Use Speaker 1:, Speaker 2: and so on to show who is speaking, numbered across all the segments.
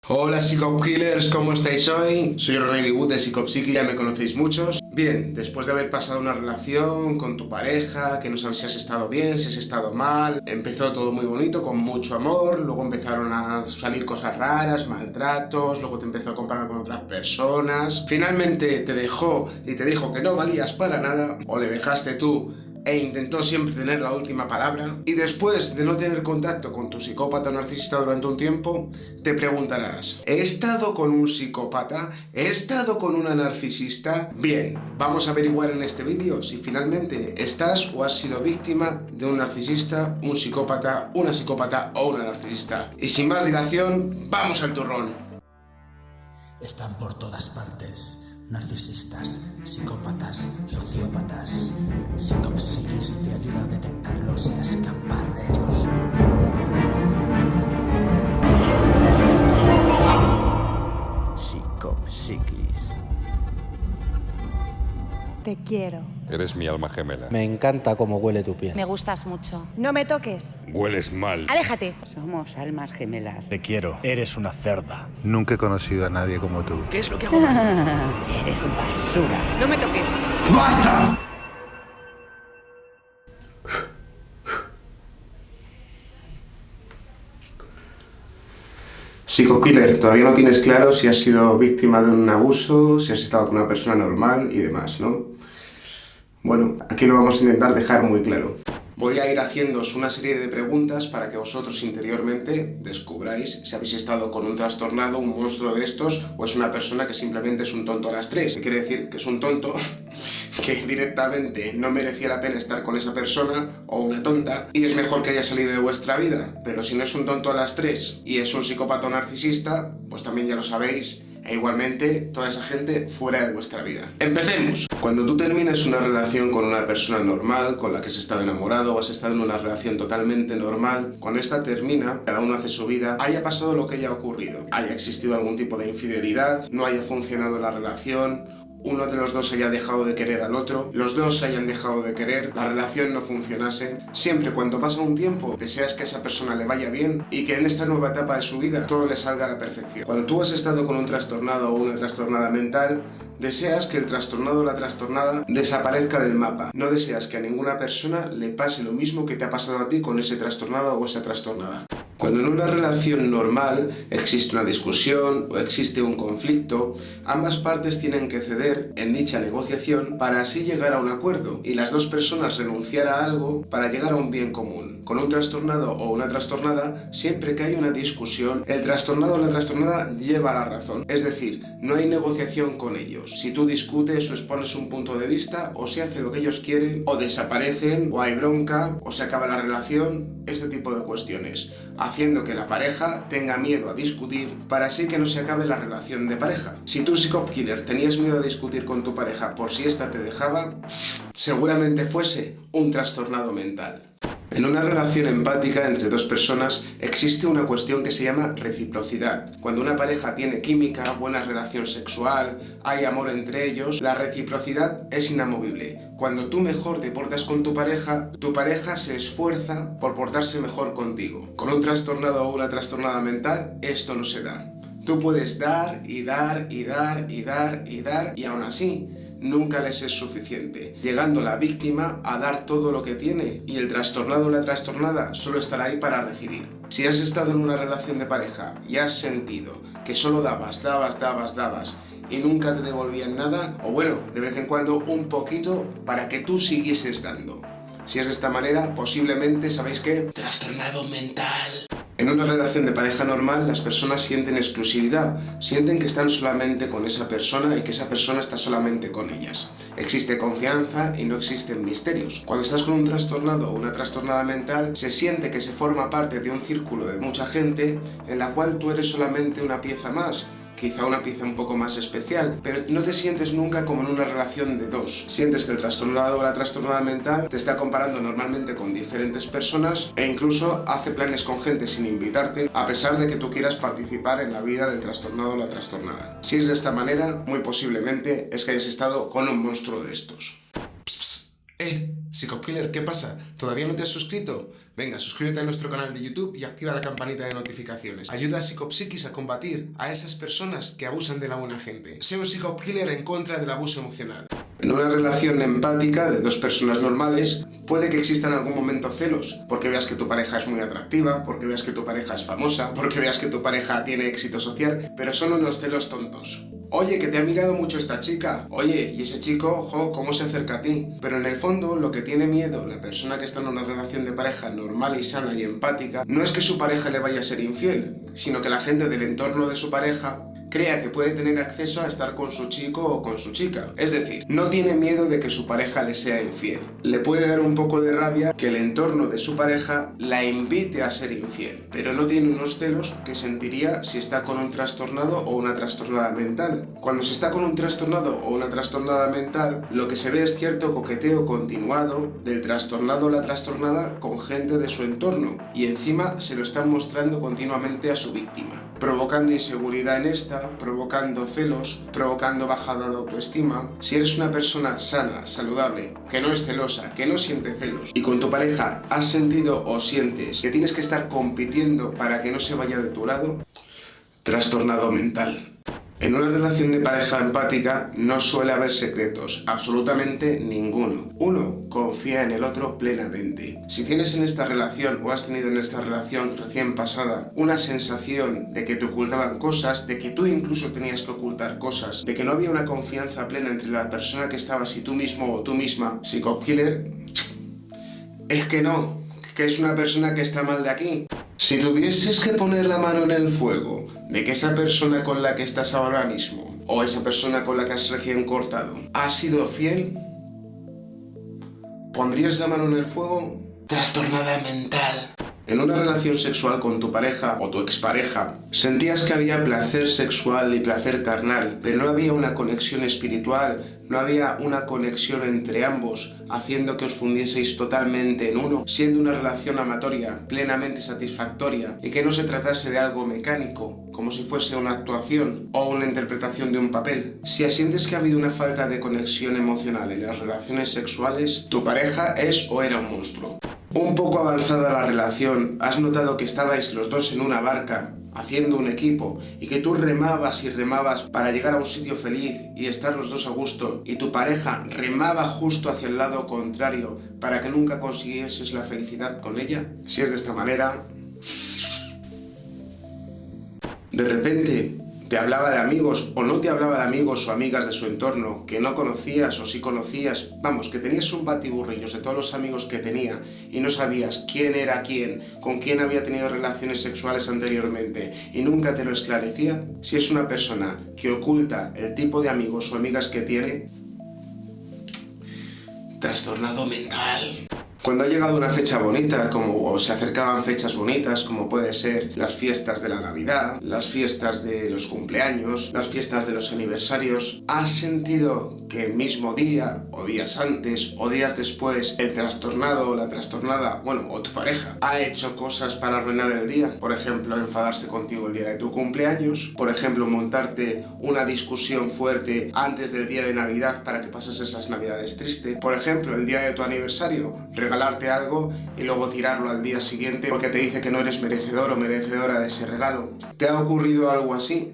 Speaker 1: Hola Psychop Killers, ¿cómo estáis hoy? Soy Ronnie Wood de Psychop Psyche, ya me conocéis muchos. Bien, después de haber pasado una relación con tu pareja, que no sabes si has estado bien, si has estado mal, empezó todo muy bonito, con mucho amor, luego empezaron a salir cosas raras, maltratos, luego te empezó a comparar con otras personas, finalmente te dejó y te dijo que no valías para nada, o le dejaste tú e intentó siempre tener la última palabra, y después de no tener contacto con tu psicópata narcisista durante un tiempo, te preguntarás, ¿he estado con un psicópata? ¿He estado con una narcisista? Bien, vamos a averiguar en este vídeo si finalmente estás o has sido víctima de un narcisista, un psicópata, una psicópata o una narcisista. Y sin más dilación, ¡vamos al turrón!
Speaker 2: Están por todas partes. Narcisistas, psicópatas, sociópatas. Psychop Psyche te ayuda a detectarlos y a escapar de ellos.
Speaker 3: Psychop Psyche.
Speaker 4: Te quiero.
Speaker 5: Eres mi alma gemela.
Speaker 6: Me encanta cómo huele tu piel.
Speaker 7: Me gustas mucho.
Speaker 4: No me toques.
Speaker 5: Hueles mal.
Speaker 7: ¡Aléjate!
Speaker 3: Somos almas gemelas.
Speaker 8: Te quiero. Eres una cerda.
Speaker 9: Nunca he conocido a nadie como tú.
Speaker 8: ¿Qué es lo que hago mal?
Speaker 3: Eres basura.
Speaker 7: No me toques.
Speaker 1: ¡Basta! Psychop Killer, todavía no tienes claro si has sido víctima de un abuso, si has estado con una persona normal y demás, ¿no? Bueno, aquí lo vamos a intentar dejar muy claro. Voy a ir haciéndoos una serie de preguntas para que vosotros interiormente descubráis si habéis estado con un trastornado, un monstruo de estos, o es una persona que simplemente es un tonto a las tres. ¿Qué quiere decir? Que es un tonto que directamente no merecía la pena estar con esa persona, o una tonta, y es mejor que haya salido de vuestra vida. Pero si no es un tonto a las tres y es un psicópata o narcisista, pues también ya lo sabéis. E igualmente, toda esa gente fuera de vuestra vida. ¡Empecemos! Cuando tú termines una relación con una persona normal, con la que has estado enamorado o has estado en una relación totalmente normal, cuando esta termina, cada uno hace su vida, haya pasado lo que haya ocurrido, haya existido algún tipo de infidelidad, no haya funcionado la relación, uno de los dos haya dejado de querer al otro, los dos se hayan dejado de querer, la relación no funcionase. Siempre cuando pasa un tiempo, deseas que a esa persona le vaya bien y que en esta nueva etapa de su vida todo le salga a la perfección. Cuando tú has estado con un trastornado o una trastornada mental, deseas que el trastornado o la trastornada desaparezca del mapa. No deseas que a ninguna persona le pase lo mismo que te ha pasado a ti con ese trastornado o esa trastornada. Cuando en una relación normal existe una discusión o existe un conflicto, ambas partes tienen que ceder en dicha negociación para así llegar a un acuerdo y las dos personas renunciar a algo para llegar a un bien común. Con un trastornado o una trastornada, siempre que hay una discusión, el trastornado o la trastornada lleva la razón. Es decir, no hay negociación con ellos. Si tú discutes o expones un punto de vista, o se hace lo que ellos quieren, o desaparecen, o hay bronca, o se acaba la relación, este tipo de cuestiones, haciendo que la pareja tenga miedo a discutir para así que no se acabe la relación de pareja. Si tú, Psychop Killer, tenías miedo a discutir con tu pareja por si ésta te dejaba, seguramente fuese un trastornado mental. En una relación empática entre dos personas existe una cuestión que se llama reciprocidad. Cuando una pareja tiene química, buena relación sexual, hay amor entre ellos, la reciprocidad es inamovible. Cuando tú mejor te portas con tu pareja se esfuerza por portarse mejor contigo. Con un trastornado o una trastornada mental, esto no se da. Tú puedes dar y dar y dar y dar y dar y aún así nunca les es suficiente, llegando la víctima a dar todo lo que tiene y el trastornado o la trastornada solo estará ahí para recibir. Si has estado en una relación de pareja y has sentido que solo dabas y nunca te devolvían nada, o bueno, de vez en cuando un poquito para que tú siguieses dando. Si es de esta manera, posiblemente, ¿sabéis qué? Trastornado mental. En una relación de pareja normal, las personas sienten exclusividad, sienten que están solamente con esa persona y que esa persona está solamente con ellas. Existe confianza y no existen misterios. Cuando estás con un trastornado o una trastornada mental, se siente que se forma parte de un círculo de mucha gente en la cual tú eres solamente una pieza más. Quizá una pieza un poco más especial, pero no te sientes nunca como en una relación de dos. Sientes que el trastornado o la trastornada mental te está comparando normalmente con diferentes personas e incluso hace planes con gente sin invitarte, a pesar de que tú quieras participar en la vida del trastornado o la trastornada. Si es de esta manera, muy posiblemente es que hayas estado con un monstruo de estos. Psychokiller, ¿qué pasa? ¿Todavía no te has suscrito? Venga, suscríbete a nuestro canal de YouTube y activa la campanita de notificaciones. Ayuda a Psicopsiquis a combatir a esas personas que abusan de la buena gente. Sé un Psychokiller en contra del abuso emocional. En una relación empática de dos personas normales, puede que exista en algún momento celos, porque veas que tu pareja es muy atractiva, porque veas que tu pareja es famosa, porque veas que tu pareja tiene éxito social, pero son unos celos tontos. Oye, que te ha mirado mucho esta chica. Oye, y ese chico, cómo se acerca a ti. Pero en el fondo, lo que tiene miedo la persona que está en una relación de pareja normal y sana y empática, no es que su pareja le vaya a ser infiel, sino que la gente del entorno de su pareja crea que puede tener acceso a estar con su chico o con su chica. Es decir, no tiene miedo de que su pareja le sea infiel. Le puede dar un poco de rabia que el entorno de su pareja la invite a ser infiel, pero no tiene unos celos que sentiría si está con un trastornado o una trastornada mental. Cuando se está con un trastornado o una trastornada mental, lo que se ve es cierto coqueteo continuado del trastornado o la trastornada con gente de su entorno, y encima se lo están mostrando continuamente a su víctima, provocando inseguridad en esta, provocando celos, provocando bajada de autoestima. Si eres una persona sana, saludable, que no es celosa, que no siente celos, y con tu pareja has sentido o sientes que tienes que estar compitiendo para que no se vaya de tu lado, trastornado mental. En una relación de pareja empática no suele haber secretos, absolutamente ninguno. Uno confía en el otro plenamente. Si tienes en esta relación o has tenido en esta relación recién pasada una sensación de que te ocultaban cosas, de que tú incluso tenías que ocultar cosas, de que no había una confianza plena entre la persona que estabas y tú mismo o tú misma, Psychokiller, es que no, que es una persona que está mal de aquí. Si tuvieses que poner la mano en el fuego de que esa persona con la que estás ahora mismo, o esa persona con la que has recién cortado, ha sido fiel, ¿pondrías la mano en el fuego? Trastornada mental. En una relación sexual con tu pareja o tu expareja, sentías que había placer sexual y placer carnal, pero no había una conexión espiritual, no había una conexión entre ambos, haciendo que os fundieseis totalmente en uno, siendo una relación amatoria, plenamente satisfactoria, y que no se tratase de algo mecánico, como si fuese una actuación o una interpretación de un papel. Si asientes que ha habido una falta de conexión emocional en las relaciones sexuales, tu pareja es o era un monstruo. Un poco avanzada la relación, has notado que estabais los dos en una barca, haciendo un equipo, y que tú remabas y remabas para llegar a un sitio feliz y estar los dos a gusto, y tu pareja remaba justo hacia el lado contrario para que nunca consiguieses la felicidad con ella. Si es de esta manera, de repente te hablaba de amigos o no te hablaba de amigos o amigas de su entorno que no conocías o sí conocías, vamos, que tenías un batiburrillos de todos los amigos que tenía y no sabías quién era quién, con quién había tenido relaciones sexuales anteriormente y nunca te lo esclarecía. Si es una persona que oculta el tipo de amigos o amigas que tiene, trastornado mental. Cuando ha llegado una fecha bonita, o se acercaban fechas bonitas, como puede ser las fiestas de la Navidad, las fiestas de los cumpleaños, las fiestas de los aniversarios, ¿has sentido que el mismo día, o días antes, o días después, el trastornado o la trastornada, o tu pareja, ha hecho cosas para arruinar el día? Por ejemplo, enfadarse contigo el día de tu cumpleaños, por ejemplo, montarte una discusión fuerte antes del día de Navidad para que pases esas Navidades triste, por ejemplo, el día de tu aniversario, regalarte algo y luego tirarlo al día siguiente porque te dice que no eres merecedor o merecedora de ese regalo. ¿Te ha ocurrido algo así?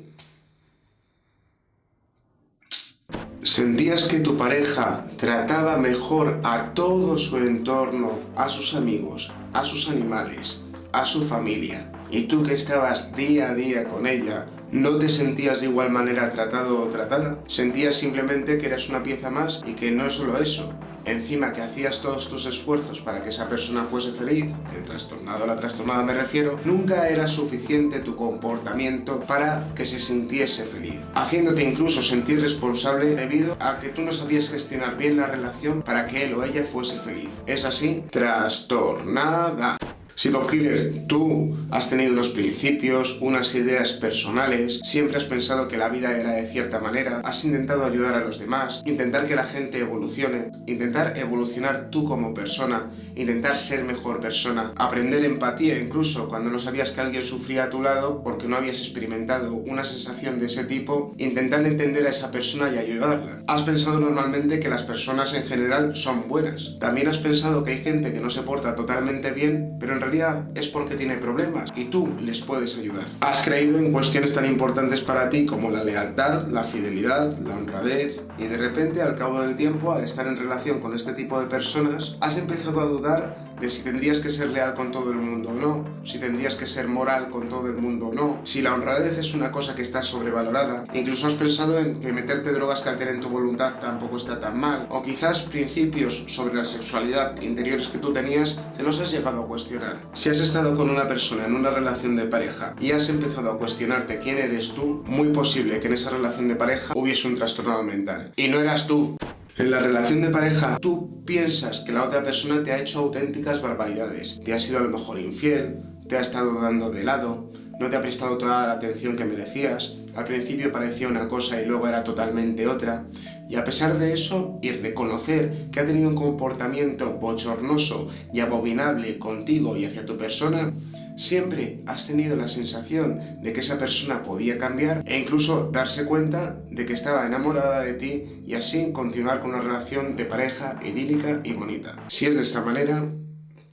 Speaker 1: ¿Sentías que tu pareja trataba mejor a todo su entorno, a sus amigos, a sus animales, a su familia, y tú que estabas día a día con ella, no te sentías de igual manera tratado o tratada? ¿Sentías simplemente que eras una pieza más y que no es solo eso? Encima que hacías todos tus esfuerzos para que esa persona fuese feliz, el trastornado o la trastornada me refiero, nunca era suficiente tu comportamiento para que se sintiese feliz, haciéndote incluso sentir responsable debido a que tú no sabías gestionar bien la relación para que él o ella fuese feliz. ¿Es así? Trastornada. Psycho Killer, tú has tenido unos principios, unas ideas personales, siempre has pensado que la vida era de cierta manera, has intentado ayudar a los demás, intentar que la gente evolucione, intentar evolucionar tú como persona, intentar ser mejor persona, aprender empatía incluso cuando no sabías que alguien sufría a tu lado porque no habías experimentado una sensación de ese tipo, intentar entender a esa persona y ayudarla. Has pensado normalmente que las personas en general son buenas. También has pensado que hay gente que no se porta totalmente bien, pero en realidad es porque tiene problemas y tú les puedes ayudar. Has creído en cuestiones tan importantes para ti como la lealtad, la fidelidad, la honradez, y de repente al cabo del tiempo, al estar en relación con este tipo de personas, has empezado a dudar de si tendrías que ser leal con todo el mundo o no, si tendrías que ser moral con todo el mundo o no, si la honradez es una cosa que está sobrevalorada. Incluso has pensado en que meterte drogas que alteren tu voluntad tampoco está tan mal, o quizás principios sobre la sexualidad interiores que tú tenías te los has llegado a cuestionar. Si has estado con una persona en una relación de pareja y has empezado a cuestionarte quién eres tú, muy posible que en esa relación de pareja hubiese un trastorno mental. Y no eras tú. En la relación de pareja, tú piensas que la otra persona te ha hecho auténticas barbaridades. Te ha sido a lo mejor infiel, te ha estado dando de lado, no te ha prestado toda la atención que merecías. Al principio parecía una cosa y luego era totalmente otra. Y a pesar de eso, y reconocer que ha tenido un comportamiento bochornoso y abominable contigo y hacia tu persona, siempre has tenido la sensación de que esa persona podía cambiar e incluso darse cuenta de que estaba enamorada de ti y así continuar con una relación de pareja idílica y bonita. Si es de esta manera,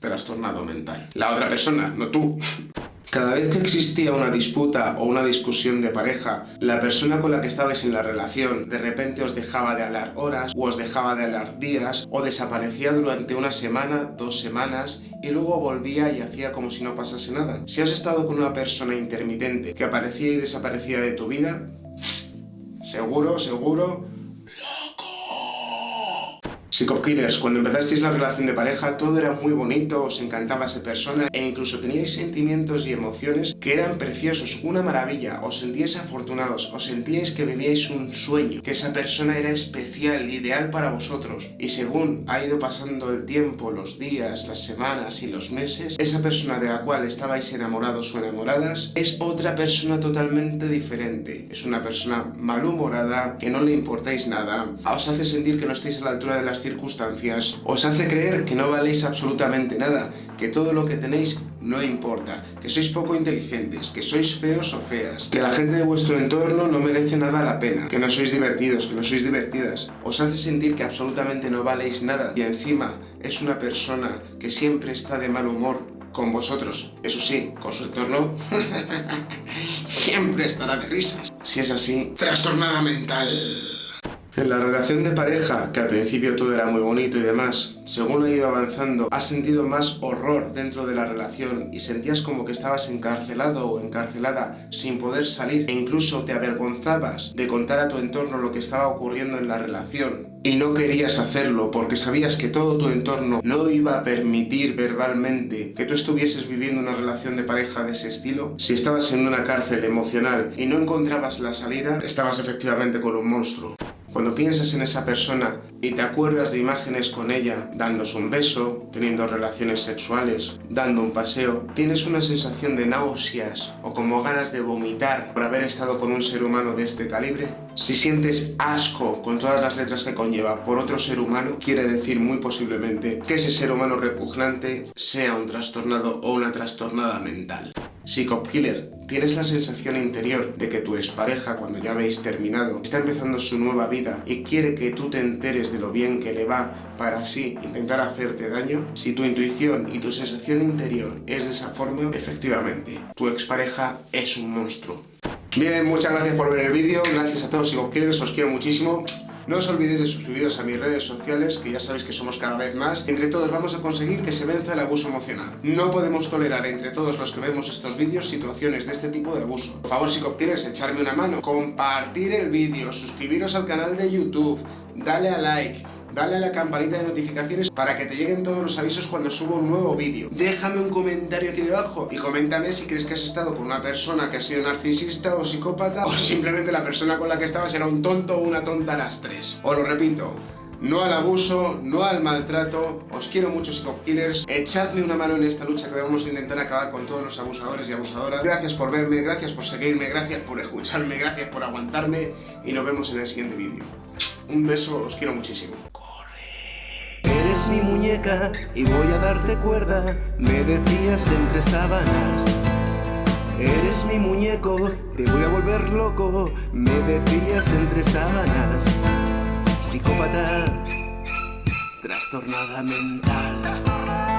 Speaker 1: trastornado mental. La otra persona, no tú. Cada vez que existía una disputa o una discusión de pareja, la persona con la que estabais en la relación de repente os dejaba de hablar horas, o os dejaba de hablar días, o desaparecía durante una semana, 2 semanas, y luego volvía y hacía como si no pasase nada. Si has estado con una persona intermitente que aparecía y desaparecía de tu vida, seguro, Psycho Killers, cuando empezasteis la relación de pareja, todo era muy bonito, os encantaba esa persona e incluso teníais sentimientos y emociones que eran preciosos, una maravilla, os sentíais afortunados, os sentíais que vivíais un sueño, que esa persona era especial, ideal para vosotros. Y según ha ido pasando el tiempo, los días, las semanas y los meses, esa persona de la cual estabais enamorados o enamoradas es otra persona totalmente diferente. Es una persona malhumorada, que no le importáis nada, os hace sentir que no estáis a la altura de las circunstancias, os hace creer que no valéis absolutamente nada, que todo lo que tenéis no importa, que sois poco inteligentes, que sois feos o feas, que la gente de vuestro entorno no merece nada la pena, que no sois divertidos, que no sois divertidas. Os hace sentir que absolutamente no valéis nada y encima es una persona que siempre está de mal humor con vosotros. Eso sí, con su entorno siempre estará de risas. Si es así, trastornada mental. En la relación de pareja, que al principio todo era muy bonito y demás, según ha ido avanzando, has sentido más horror dentro de la relación y sentías como que estabas encarcelado o encarcelada sin poder salir e incluso te avergonzabas de contar a tu entorno lo que estaba ocurriendo en la relación. Y no querías hacerlo porque sabías que todo tu entorno no iba a permitir verbalmente que tú estuvieses viviendo una relación de pareja de ese estilo. Si estabas en una cárcel emocional y no encontrabas la salida, estabas efectivamente con un monstruo. Cuando piensas en esa persona y te acuerdas de imágenes con ella, dándose un beso, teniendo relaciones sexuales, dando un paseo, tienes una sensación de náuseas o como ganas de vomitar por haber estado con un ser humano de este calibre. Si sientes asco con todas las letras que conlleva por otro ser humano, quiere decir muy posiblemente que ese ser humano repugnante sea un trastornado o una trastornada mental. Psycho Killer, tienes la sensación interior de que tu expareja, cuando ya habéis terminado, está empezando su nueva vida y quiere que tú te enteres de lo bien que le va para así intentar hacerte daño. Si tu intuición y tu sensación interior es de esa forma, efectivamente, tu expareja es un monstruo. Bien, muchas gracias por ver el vídeo, gracias a todos Psycho Killers, os quiero muchísimo. No os olvidéis de suscribiros a mis redes sociales, que ya sabéis que somos cada vez más. Entre todos vamos a conseguir que se venza el abuso emocional. No podemos tolerar entre todos los que vemos estos vídeos situaciones de este tipo de abuso. Por favor, Psycho Killers, echarme una mano, compartir el vídeo, suscribiros al canal de YouTube, dale a like, dale a la campanita de notificaciones para que te lleguen todos los avisos cuando subo un nuevo vídeo. Déjame un comentario aquí debajo y coméntame si crees que has estado con una persona que ha sido narcisista o psicópata o simplemente la persona con la que estabas era un tonto o una tonta a las 3. Os lo repito, no al abuso, no al maltrato. Os quiero mucho, Psicop Killers. Echadme una mano en esta lucha que vamos a intentar acabar con todos los abusadores y abusadoras. Gracias por verme, gracias por seguirme, gracias por escucharme, gracias por aguantarme y nos vemos en el siguiente vídeo. Un beso, os quiero muchísimo.
Speaker 6: Eres mi muñeca y voy a darte cuerda, me decías entre sábanas. Eres mi muñeco, te voy a volver loco, me decías entre sábanas. Psicópata, trastornada mental.